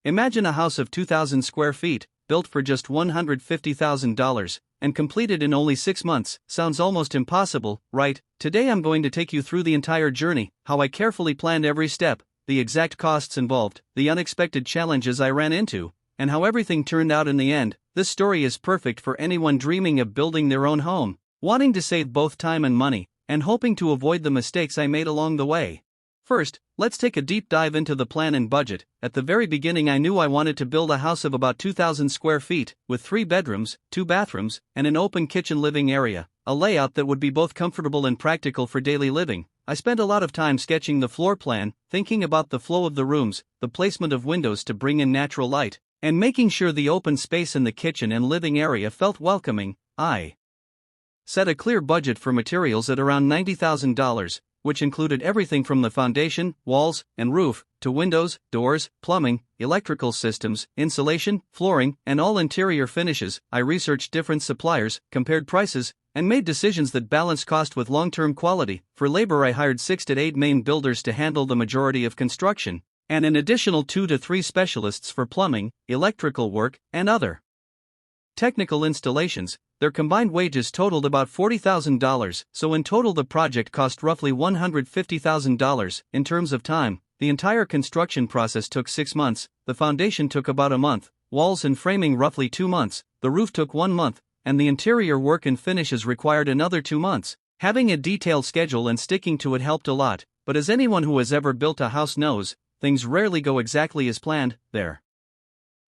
Imagine a house of 2,000 square feet, built for just $150,000, and completed in only 6 months. Sounds almost impossible, right? Today I'm going to take you through the entire journey, how I carefully planned every step, the exact costs involved, the unexpected challenges I ran into, and how everything turned out in the end. This story is perfect for anyone dreaming of building their own home, wanting to save both time and money, and hoping to avoid the mistakes I made along the way. First, let's take a deep dive into the plan and budget. At the very beginning, I knew I wanted to build a house of about 2,000 square feet, with 3 bedrooms, 2 bathrooms, and an open kitchen living area, a layout that would be both comfortable and practical for daily living. I spent a lot of time sketching the floor plan, thinking about the flow of the rooms, the placement of windows to bring in natural light, and making sure the open space in the kitchen and living area felt welcoming. I set a clear budget for materials at around $90,000, which included everything from the foundation, walls, and roof, to windows, doors, plumbing, electrical systems, insulation, flooring, and all interior finishes. I researched different suppliers, compared prices, and made decisions that balanced cost with long-term quality. For labor, I hired 6 to 8 main builders to handle the majority of construction, and an additional 2 to 3 specialists for plumbing, electrical work, and other technical installations. Their combined wages totaled about $40,000, so in total the project cost roughly $150,000. In terms of time, the entire construction process took 6 months, the foundation took about a month, walls and framing roughly 2 months, the roof took 1 month, and the interior work and finishes required another 2 months. Having a detailed schedule and sticking to it helped a lot, but as anyone who has ever built a house knows, things rarely go exactly as planned. There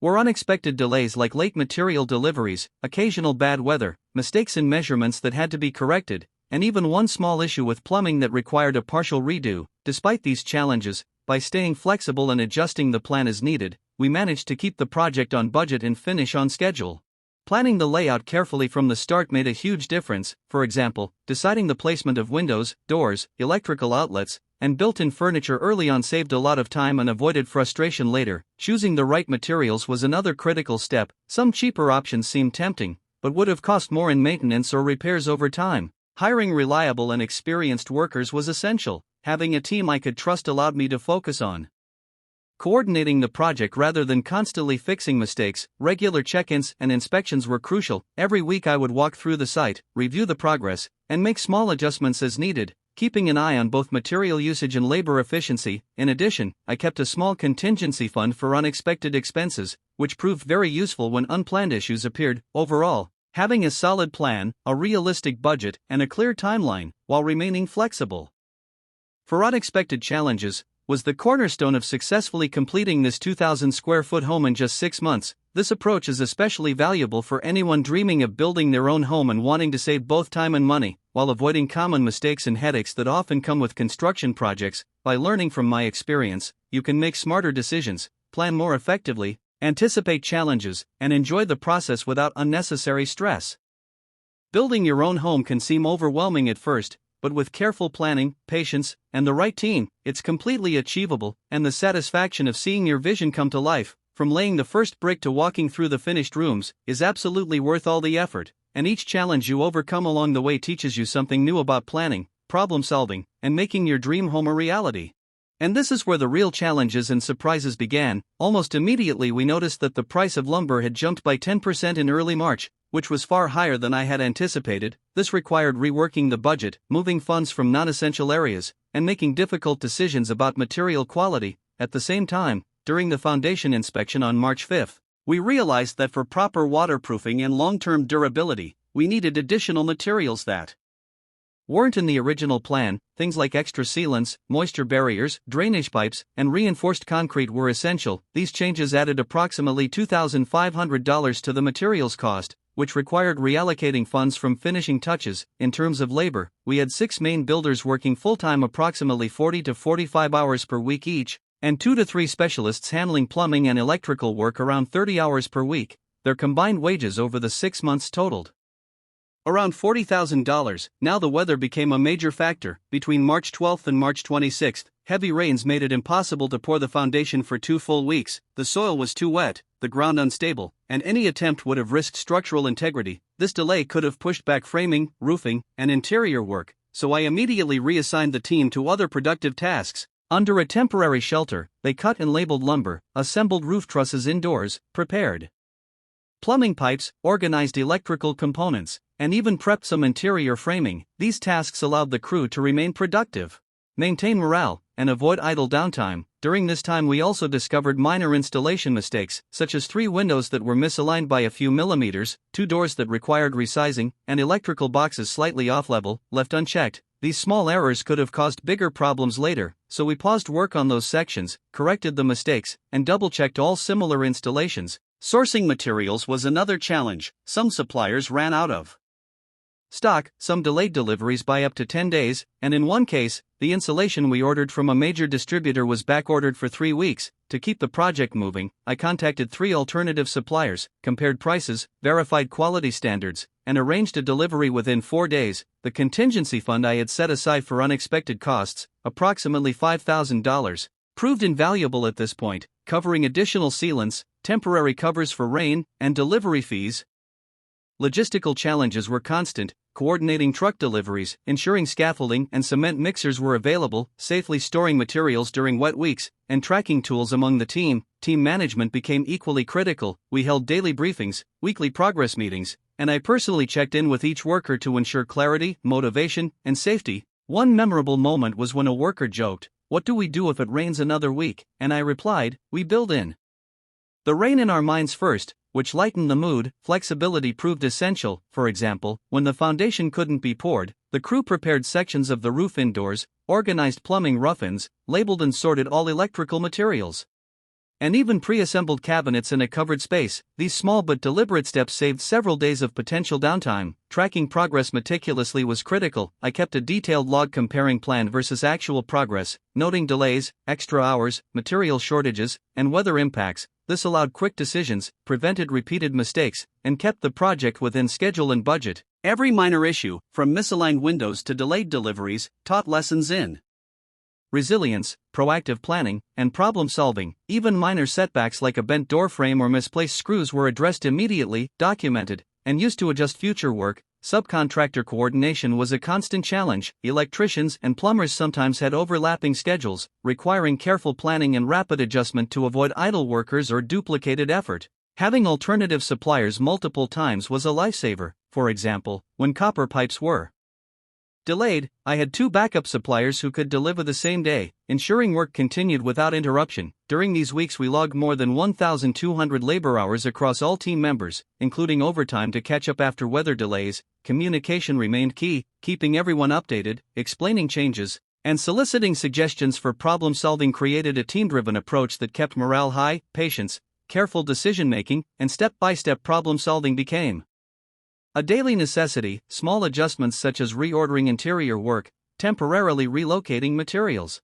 were unexpected delays like late material deliveries, occasional bad weather, mistakes in measurements that had to be corrected, and even one small issue with plumbing that required a partial redo. Despite these challenges, by staying flexible and adjusting the plan as needed, we managed to keep the project on budget and finish on schedule. Planning the layout carefully from the start made a huge difference. For example, deciding the placement of windows, doors, electrical outlets, and built-in furniture early on saved a lot of time and avoided frustration later. Choosing the right materials was another critical step. Some cheaper options seemed tempting, but would have cost more in maintenance or repairs over time. Hiring reliable and experienced workers was essential. Having a team I could trust allowed me to focus on coordinating the project rather than constantly fixing mistakes. Regular check-ins and inspections were crucial. Every week I would walk through the site, review the progress, and make small adjustments as needed, keeping an eye on both material usage and labor efficiency. In addition, I kept a small contingency fund for unexpected expenses, which proved very useful when unplanned issues appeared. Overall, having a solid plan, a realistic budget, and a clear timeline, while remaining flexible for unexpected challenges, was the cornerstone of successfully completing this 2,000 square foot home in just 6 months. This approach is especially valuable for anyone dreaming of building their own home and wanting to save both time and money, while avoiding common mistakes and headaches that often come with construction projects. By learning from my experience, you can make smarter decisions, plan more effectively, anticipate challenges, and enjoy the process without unnecessary stress. Building your own home can seem overwhelming at first, but with careful planning, patience, and the right team, it's completely achievable, and the satisfaction of seeing your vision come to life, from laying the first brick to walking through the finished rooms, is absolutely worth all the effort. And each challenge you overcome along the way teaches you something new about planning, problem solving, and making your dream home a reality. And this is where the real challenges and surprises began. Almost immediately we noticed that the price of lumber had jumped by 10% in early March, which was far higher than I had anticipated. This required reworking the budget, moving funds from non-essential areas, and making difficult decisions about material quality. At the same time, during the foundation inspection on March 5th, we realized that for proper waterproofing and long-term durability, we needed additional materials that weren't in the original plan. Things like extra sealants, moisture barriers, drainage pipes, and reinforced concrete were essential. These changes added approximately $2,500 to the materials cost, which required reallocating funds from finishing touches. In terms of labor, we had 6 main builders working full-time, approximately 40 to 45 hours per week each, and 2 to 3 specialists handling plumbing and electrical work around 30 hours per week. Their combined wages over the 6 months totaled around $40,000. Now the weather became a major factor. Between March 12th and March 26th, heavy rains made it impossible to pour the foundation for 2 full weeks. The soil was too wet, the ground unstable, and any attempt would have risked structural integrity. This delay could have pushed back framing, roofing, and interior work, so I immediately reassigned the team to other productive tasks. Under a temporary shelter, they cut and labeled lumber, assembled roof trusses indoors, prepared plumbing pipes, organized electrical components, and even prepped some interior framing. These tasks allowed the crew to remain productive, maintain morale, and avoid idle downtime. During this time, we also discovered minor installation mistakes, such as 3 windows that were misaligned by a few millimeters, 2 doors that required resizing, and electrical boxes slightly off level, left unchecked. These small errors could have caused bigger problems later, so we paused work on those sections, corrected the mistakes, and double-checked all similar installations. Sourcing materials was another challenge. Some suppliers ran out of stock, some delayed deliveries by up to 10 days, and in one case, the insulation we ordered from a major distributor was backordered for 3 weeks. To keep the project moving, I contacted 3 alternative suppliers, compared prices, verified quality standards, and arranged a delivery within 4 days. The contingency fund I had set aside for unexpected costs, approximately $5,000, proved invaluable at this point, covering additional sealants, temporary covers for rain, and delivery fees. Logistical challenges were constant, coordinating truck deliveries, ensuring scaffolding and cement mixers were available, safely storing materials during wet weeks, and tracking tools among the team. Team management became equally critical. We held daily briefings, weekly progress meetings, and I personally checked in with each worker to ensure clarity, motivation, and safety. One memorable moment was when a worker joked, "What do we do if it rains another week?" And I replied, "We build in the rain in our minds first," which lightened the mood. Flexibility proved essential. For example, when the foundation couldn't be poured, the crew prepared sections of the roof indoors, organized plumbing rough-ins, labeled and sorted all electrical materials, and even pre-assembled cabinets in a covered space. These small but deliberate steps saved several days of potential downtime. Tracking progress meticulously was critical. I kept a detailed log comparing plan versus actual progress, noting delays, extra hours, material shortages, and weather impacts. This allowed quick decisions, prevented repeated mistakes, and kept the project within schedule and budget. Every minor issue, from misaligned windows to delayed deliveries, taught lessons in resilience, proactive planning, and problem solving. Even minor setbacks like a bent door frame or misplaced screws were addressed immediately, documented, and used to adjust future work. Subcontractor coordination was a constant challenge. Electricians and plumbers sometimes had overlapping schedules, requiring careful planning and rapid adjustment to avoid idle workers or duplicated effort. Having alternative suppliers multiple times was a lifesaver. For example, when copper pipes were delayed, I had 2 backup suppliers who could deliver the same day, ensuring work continued without interruption. During these weeks, we logged more than 1,200 labor hours across all team members, including overtime to catch up after weather delays. Communication remained key, keeping everyone updated, explaining changes, and soliciting suggestions for problem solving created a team-driven approach that kept morale high. Patience, careful decision-making, and step-by-step problem solving became a daily necessity. Small adjustments such as reordering interior work, temporarily relocating materials,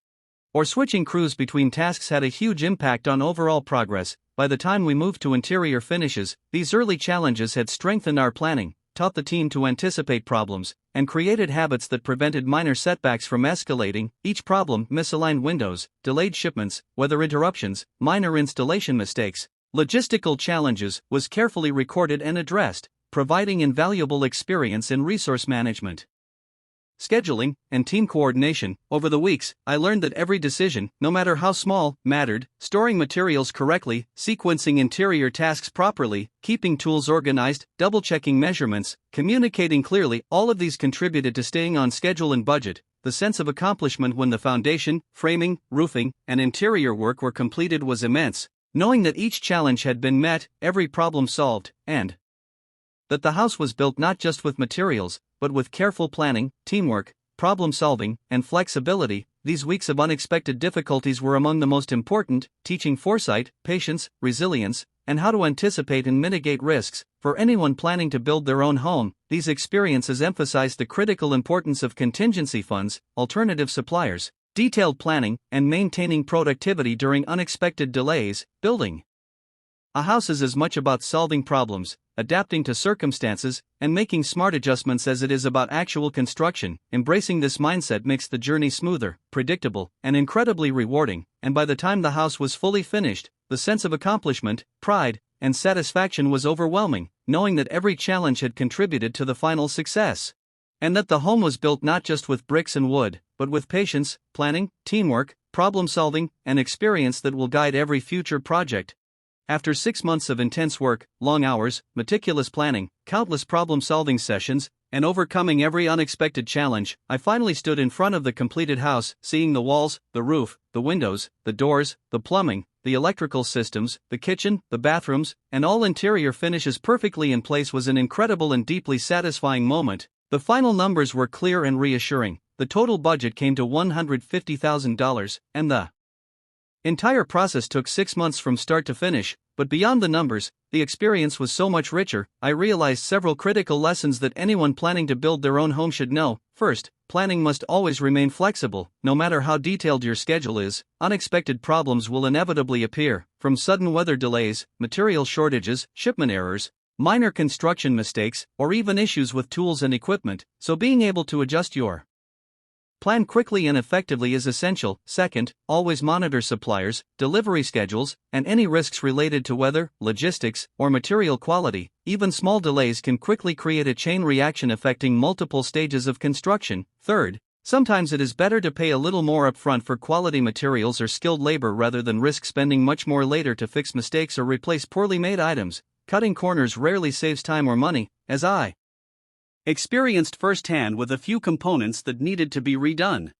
or switching crews between tasks had a huge impact on overall progress. By the time we moved to interior finishes, these early challenges had strengthened our planning, taught the team to anticipate problems, and created habits that prevented minor setbacks from escalating. Each problem, misaligned windows, delayed shipments, weather interruptions, minor installation mistakes, logistical challenges, was carefully recorded and addressed, providing invaluable experience in resource management, scheduling, and team coordination. Over the weeks, I learned that every decision, no matter how small, mattered. Storing materials correctly, sequencing interior tasks properly, keeping tools organized, double-checking measurements, communicating clearly, all of these contributed to staying on schedule and budget. The sense of accomplishment when the foundation, framing, roofing, and interior work were completed was immense, knowing that each challenge had been met, every problem solved, and that the house was built not just with materials, but with careful planning, teamwork, problem solving, and flexibility. These weeks of unexpected difficulties were among the most important, teaching foresight, patience, resilience, and how to anticipate and mitigate risks. For anyone planning to build their own home, these experiences emphasized the critical importance of contingency funds, alternative suppliers, detailed planning, and maintaining productivity during unexpected delays. Building a house is as much about solving problems, adapting to circumstances, and making smart adjustments as it is about actual construction. Embracing this mindset makes the journey smoother, predictable, and incredibly rewarding. And by the time the house was fully finished, the sense of accomplishment, pride, and satisfaction was overwhelming, knowing that every challenge had contributed to the final success, and that the home was built not just with bricks and wood, but with patience, planning, teamwork, problem solving, and experience that will guide every future project. After 6 months of intense work, long hours, meticulous planning, countless problem solving sessions, and overcoming every unexpected challenge, I finally stood in front of the completed house, seeing the walls, the roof, the windows, the doors, the plumbing, the electrical systems, the kitchen, the bathrooms, and all interior finishes perfectly in place was an incredible and deeply satisfying moment. The final numbers were clear and reassuring. The total budget came to $150,000, and the entire process took 6 months from start to finish. But beyond the numbers, the experience was so much richer. I realized several critical lessons that anyone planning to build their own home should know. First, planning must always remain flexible. No matter how detailed your schedule is, unexpected problems will inevitably appear, from sudden weather delays, material shortages, shipment errors, minor construction mistakes, or even issues with tools and equipment, so being able to adjust your plan quickly and effectively is essential. Second, always monitor suppliers, delivery schedules, and any risks related to weather, logistics, or material quality. Even small delays can quickly create a chain reaction affecting multiple stages of construction. Third, sometimes it is better to pay a little more upfront for quality materials or skilled labor rather than risk spending much more later to fix mistakes or replace poorly made items. Cutting corners rarely saves time or money, as I experienced firsthand with a few components that needed to be redone.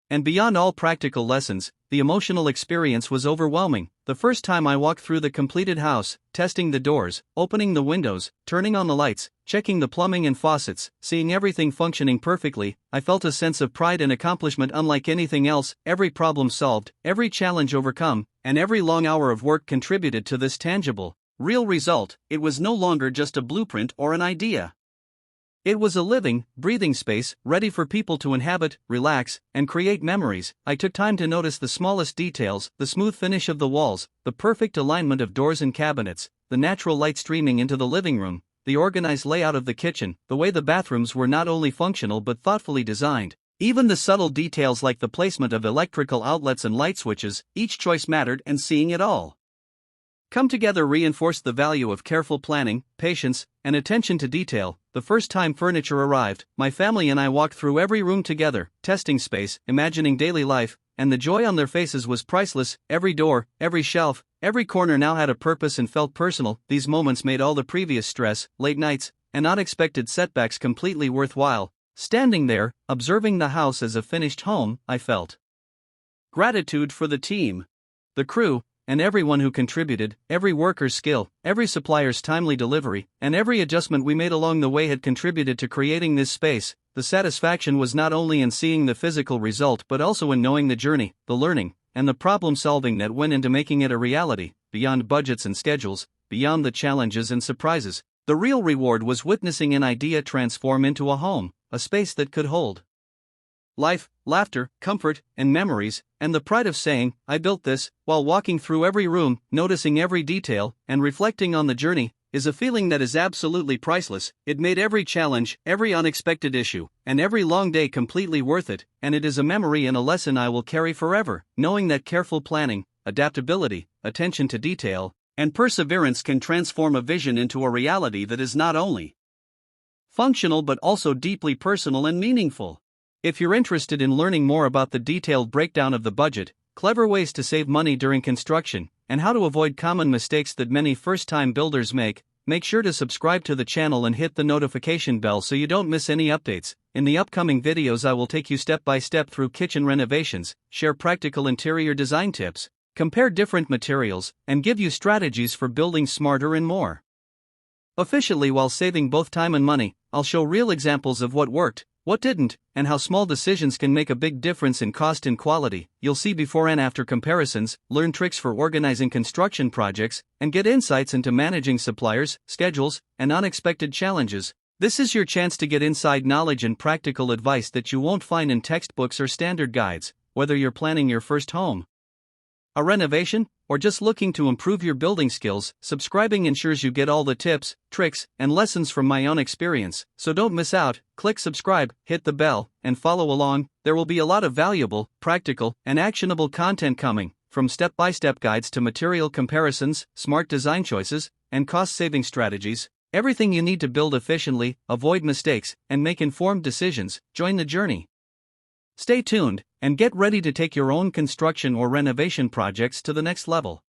And beyond all practical lessons, the emotional experience was overwhelming. The first time I walked through the completed house, testing the doors, opening the windows, turning on the lights, checking the plumbing and faucets, seeing everything functioning perfectly, I felt a sense of pride and accomplishment unlike anything else. Every problem solved, every challenge overcome, and every long hour of work contributed to this tangible, real result. It was no longer just a blueprint or an idea. It was a living, breathing space, ready for people to inhabit, relax, and create memories. I took time to notice the smallest details: the smooth finish of the walls, the perfect alignment of doors and cabinets, the natural light streaming into the living room, the organized layout of the kitchen, the way the bathrooms were not only functional but thoughtfully designed. Even the subtle details like the placement of electrical outlets and light switches, each choice mattered, and seeing it all come together reinforced the value of careful planning, patience, and attention to detail. The first time furniture arrived, my family and I walked through every room together, testing space, imagining daily life, and the joy on their faces was priceless. Every door, every shelf, every corner now had a purpose and felt personal. These moments made all the previous stress, late nights, and unexpected setbacks completely worthwhile. Standing there, observing the house as a finished home, I felt gratitude for the team, the crew, and everyone who contributed. Every worker's skill, every supplier's timely delivery, and every adjustment we made along the way had contributed to creating this space. The satisfaction was not only in seeing the physical result but also in knowing the journey, the learning, and the problem solving that went into making it a reality. Beyond budgets and schedules, beyond the challenges and surprises, the real reward was witnessing an idea transform into a home, a space that could hold life, laughter, comfort, and memories, and the pride of saying, "I built this." While walking through every room, noticing every detail, and reflecting on the journey, is a feeling that is absolutely priceless. It made every challenge, every unexpected issue, and every long day completely worth it, and it is a memory and a lesson I will carry forever, knowing that careful planning, adaptability, attention to detail, and perseverance can transform a vision into a reality that is not only functional but also deeply personal and meaningful. If you're interested in learning more about the detailed breakdown of the budget, clever ways to save money during construction, and how to avoid common mistakes that many first-time builders make sure to subscribe to the channel and hit the notification bell so you don't miss any updates. In the upcoming videos I will take you step by step through kitchen renovations, share practical interior design tips, compare different materials, and give you strategies for building smarter and more efficiently while saving both time and money. I'll show real examples of what worked, what didn't, and how small decisions can make a big difference in cost and quality. You'll see before and after comparisons, learn tricks for organizing construction projects, and get insights into managing suppliers, schedules, and unexpected challenges. This is your chance to get inside knowledge and practical advice that you won't find in textbooks or standard guides. Whether you're planning your first home, a renovation, or just looking to improve your building skills, subscribing ensures you get all the tips, tricks, and lessons from my own experience. So don't miss out. Click subscribe, hit the bell, and follow along. There will be a lot of valuable, practical, and actionable content coming, from step-by-step guides to material comparisons, smart design choices, and cost-saving strategies. Everything you need to build efficiently, avoid mistakes, and make informed decisions. Join the journey. Stay tuned, and get ready to take your own construction or renovation projects to the next level.